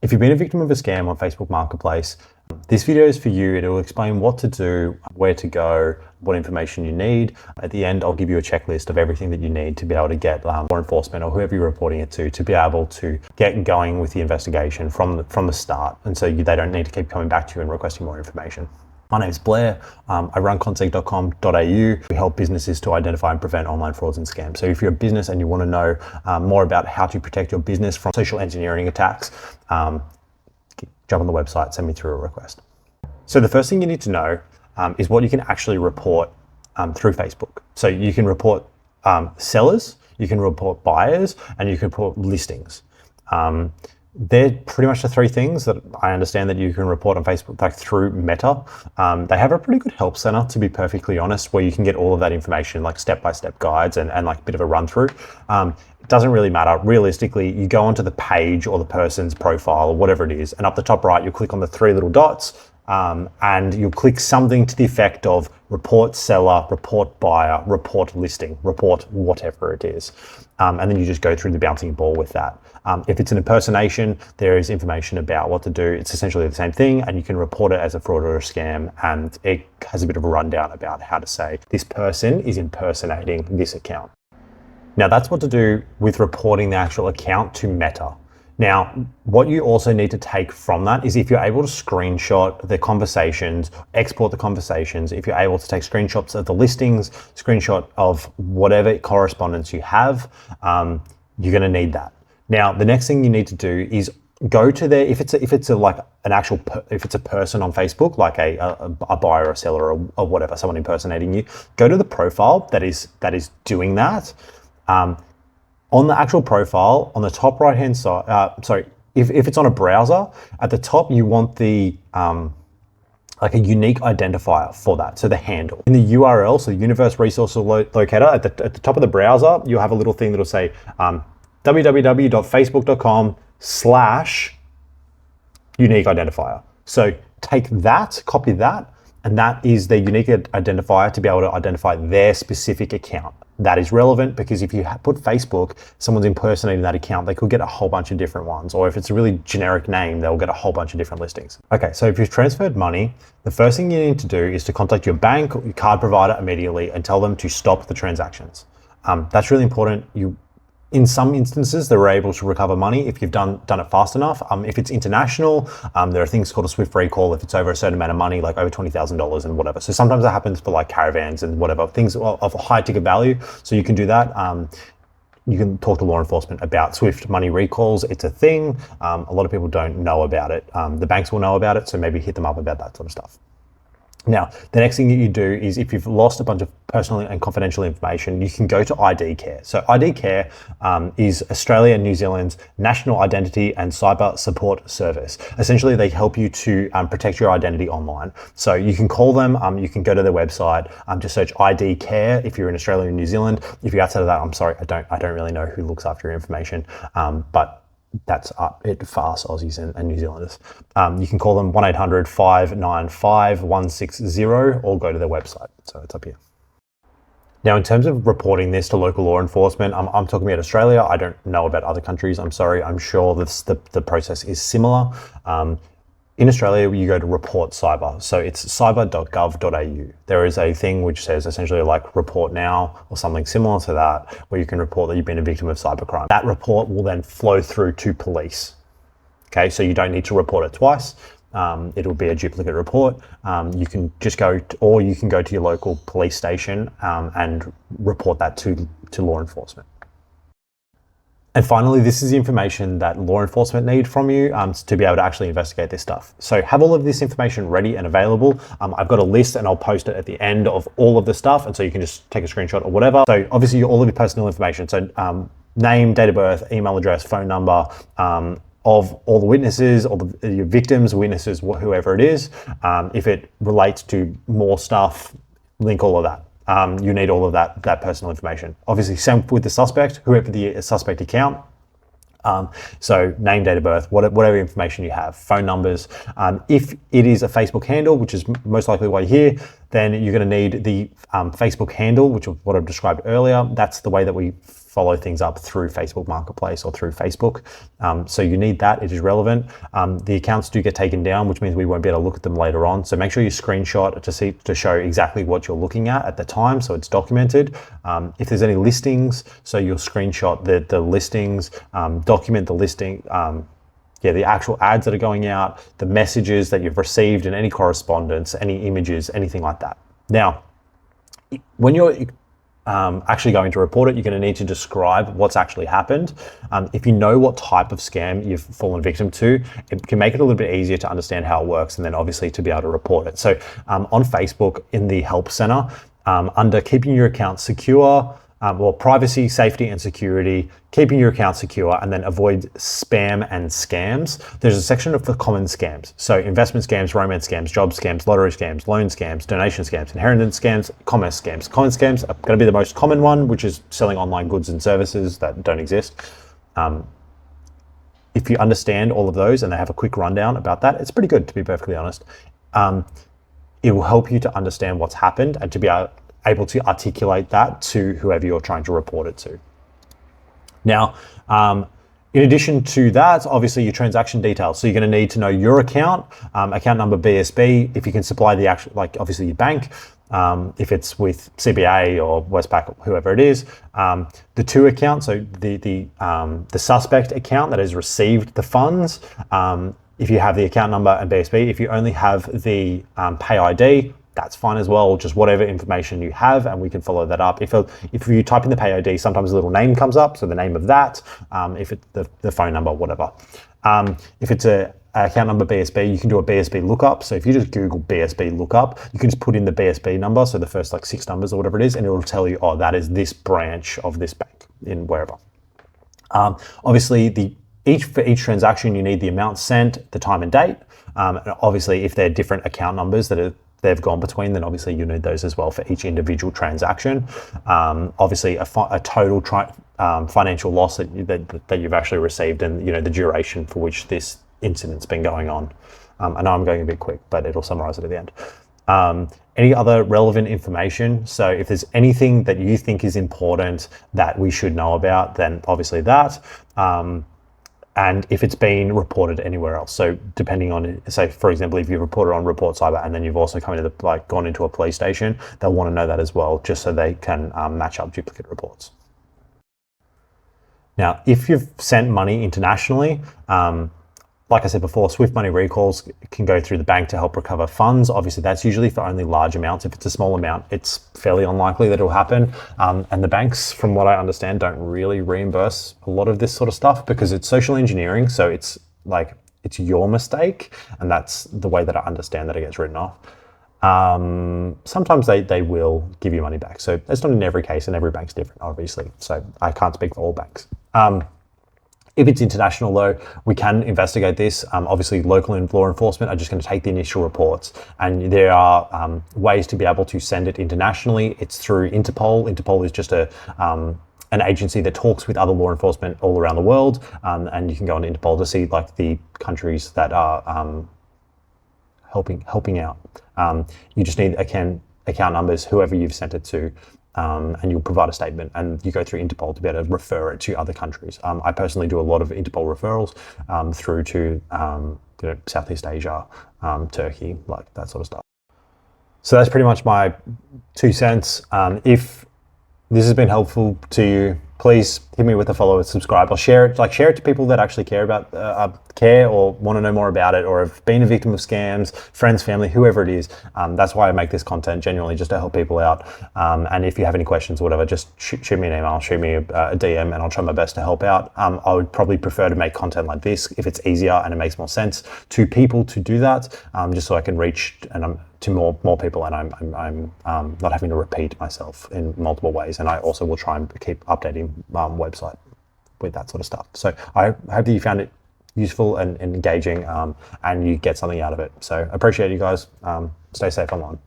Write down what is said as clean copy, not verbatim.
If you've been a victim of a scam on Facebook Marketplace, this video is for you. It will explain what to do, where to go, what information you need. At the end, I'll give you a checklist of everything that you need to be able to get law enforcement or whoever you're reporting it to be able to get going with the investigation from the start. And so they don't need to keep coming back to you and requesting more information. My name is Blair. I run consec.com.au. We help businesses to identify and prevent online frauds and scams. So if you're a business and you want to know more about how to protect your business from social engineering attacks, jump on the website, send me through a request. So the first thing you need to know is what you can actually report through Facebook. So you can report sellers, you can report buyers, and you can report listings. They're pretty much the three things that I understand that you can report on Facebook, like through Meta. They have a pretty good help center, to be perfectly honest, where you can get all of that information, like step-by-step guides and like a bit of a run through. It doesn't really matter. Realistically, you go onto the page or the person's profile or whatever it is, and up the top right, you'll click on the three little dots and you'll click something to the effect of report seller, report buyer, report listing, report whatever it is. And then you just go through the bouncing ball with that. If it's an impersonation, there is information about what to do. It's essentially the same thing, and you can report it as a fraud or a scam, and it has a bit of a rundown about how to say this person is impersonating this account. Now that's what to do with reporting the actual account to Meta. Now, what you also need to take from that is if you're able to screenshot the conversations, export the conversations, if you're able to take screenshots of the listings, screenshot of whatever correspondence you have, you're gonna need that. Now, the next thing you need to do is go to their, if it's a person on Facebook, like a buyer or a seller or whatever, someone impersonating you, go to the profile that is doing that. On the actual profile, on the top right-hand side, if it's on a browser, at the top you want the like a unique identifier for that, so the handle. In the URL, so the Universe Resource Locator, at the top of the browser, you'll have a little thing that'll say www.facebook.com/unique identifier. So take that, copy that, and that is the unique identifier to be able to identify their specific account. That is relevant because if you put Facebook, someone's impersonating that account, they could get a whole bunch of different ones. Or if it's a really generic name, they'll get a whole bunch of different listings. Okay, so if you've transferred money, the first thing you need to do is to contact your bank or your card provider immediately and tell them to stop the transactions. That's really important. In some instances, they were able to recover money if you've done it fast enough. If it's international, there are things called a swift recall if it's over a certain amount of money, like over $20,000 and whatever. So sometimes that happens for like caravans and whatever, things of high ticket value. So you can do that. You can talk to law enforcement about swift money recalls. It's a thing. A lot of people don't know about it. The banks will know about it, so maybe hit them up about that sort of stuff. Now, the next thing that you do is if you've lost a bunch of personal and confidential information, you can go to ID Care. So ID Care is Australia and New Zealand's national identity and cyber support service. Essentially, they help you to protect your identity online. So you can call them, you can go to their website, just search ID Care if you're in Australia and New Zealand. If you're outside of that, I'm sorry, I don't really know who looks after your information, but that's it for us Aussies and New Zealanders. You can call them 1-800-595-160 or go to their website. So it's up here. Now, in terms of reporting this to local law enforcement, I'm talking about Australia. I don't know about other countries. I'm sorry. I'm sure the process is similar. In Australia, you go to report cyber. So it's cyber.gov.au. There is a thing which says essentially like report now or something similar to that, where you can report that you've been a victim of cybercrime. That report will then flow through to police. Okay, so you don't need to report it twice. It'll be a duplicate report. You can just go to your local police station and report that to law enforcement. And finally, this is the information that law enforcement need from you to be able to actually investigate this stuff. So have all of this information ready and available. I've got a list and I'll post it at the end of all of the stuff. And so you can just take a screenshot or whatever. So obviously all of your personal information. So name, date of birth, email address, phone number, of all the witnesses, your victims, witnesses, whoever it is. If it relates to more stuff, link all of that. You need all of that personal information. Obviously, same with the suspect, whoever the suspect account. So name, date of birth, whatever information you have, phone numbers. If it is a Facebook handle, which is most likely why you're here, Then you're going to need the Facebook handle, which is what I've described earlier. That's the way that we follow things up through Facebook Marketplace or through Facebook. So you need that, it is relevant. The accounts do get taken down, which means we won't be able to look at them later on. So make sure you screenshot to show exactly what you're looking at the time, so it's documented. If there's any listings, so you'll screenshot the listings, document the listing, the actual ads that are going out, the messages that you've received and any correspondence, any images, anything like that. Now, when you're actually going to report it, you're going to need to describe what's actually happened. If you know what type of scam you've fallen victim to, it can make it a little bit easier to understand how it works and then obviously to be able to report it. So on Facebook in the Help Center, under keeping your account secure, privacy, safety, and security, keeping your account secure, and then avoid spam and scams. There's a section for common scams. So investment scams, romance scams, job scams, lottery scams, loan scams, donation scams, inheritance scams, commerce scams. Common scams are going to be the most common one, which is selling online goods and services that don't exist. If you understand all of those and they have a quick rundown about that, it's pretty good, to be perfectly honest. It will help you to understand what's happened and to be able to articulate that to whoever you're trying to report it to. Now, in addition to that, obviously your transaction details. So you're going to need to know your account, account number, BSB, if you can supply the actual, like obviously your bank, if it's with CBA or Westpac, whoever it is, the to account, so the suspect account that has received the funds, if you have the account number and BSB. If you only have the pay ID, that's fine as well, just whatever information you have, and we can follow that up. If you type in the pay ID, sometimes a little name comes up, so the name of that, if it's the phone number, whatever. If it's a account number BSB, you can do a BSB lookup. So if you just Google BSB lookup, you can just put in the BSB number, so the first like 6 numbers or whatever it is, and it will tell you, oh, that is this branch of this bank in wherever. Obviously, for each transaction, you need the amount sent, the time and date. And obviously, if they're different account numbers that they've gone between, then obviously you need those as well for each individual transaction. Obviously, a total financial loss that you've actually received, and the duration for which this incident's been going on. I know I'm going a bit quick, but it'll summarize it at the end. Any other relevant information? So if there's anything that you think is important that we should know about, then obviously that. And if it's been reported anywhere else. So depending on, say, for example, if you reported on Report Cyber and then you've also gone into a police station, they'll want to know that as well, just so they can match up duplicate reports. Now, if you've sent money internationally, like I said before, Swift money recalls can go through the bank to help recover funds. Obviously, that's usually for only large amounts. If it's a small amount, it's fairly unlikely that it'll happen. And the banks, from what I understand, don't really reimburse a lot of this sort of stuff because it's social engineering. So it's your mistake. And that's the way that I understand that it gets written off. Sometimes they will give you money back. So that's not in every case, and every bank's different, obviously. So I can't speak for all banks. If it's international though, we can investigate this. Obviously, local law enforcement are just going to take the initial reports, and there are ways to be able to send it internationally. It's through Interpol. Interpol is just an agency that talks with other law enforcement all around the world, and you can go on Interpol to see like the countries that are helping out. You just need account numbers, whoever you've sent it to. And you'll provide a statement, and you go through Interpol to be able to refer it to other countries. I personally do a lot of Interpol referrals through to Southeast Asia, Turkey, like that sort of stuff. So that's pretty much my 2 cents. If this has been helpful to you, please hit me with a follow and subscribe. I'll share it to people that actually care or want to know more about it, or have been a victim of scams, friends, family, whoever it is. That's why I make this content, genuinely just to help people out. And if you have any questions or whatever, just shoot me an email, shoot me a DM, and I'll try my best to help out. I would probably prefer to make content like this if it's easier and it makes more sense to people to do that, just so I can reach to more people, and I'm not having to repeat myself in multiple ways. And I also will try and keep updating website with that sort of stuff. So I hope that you found it useful and engaging, and you get something out of it. So I appreciate you guys. Stay safe online.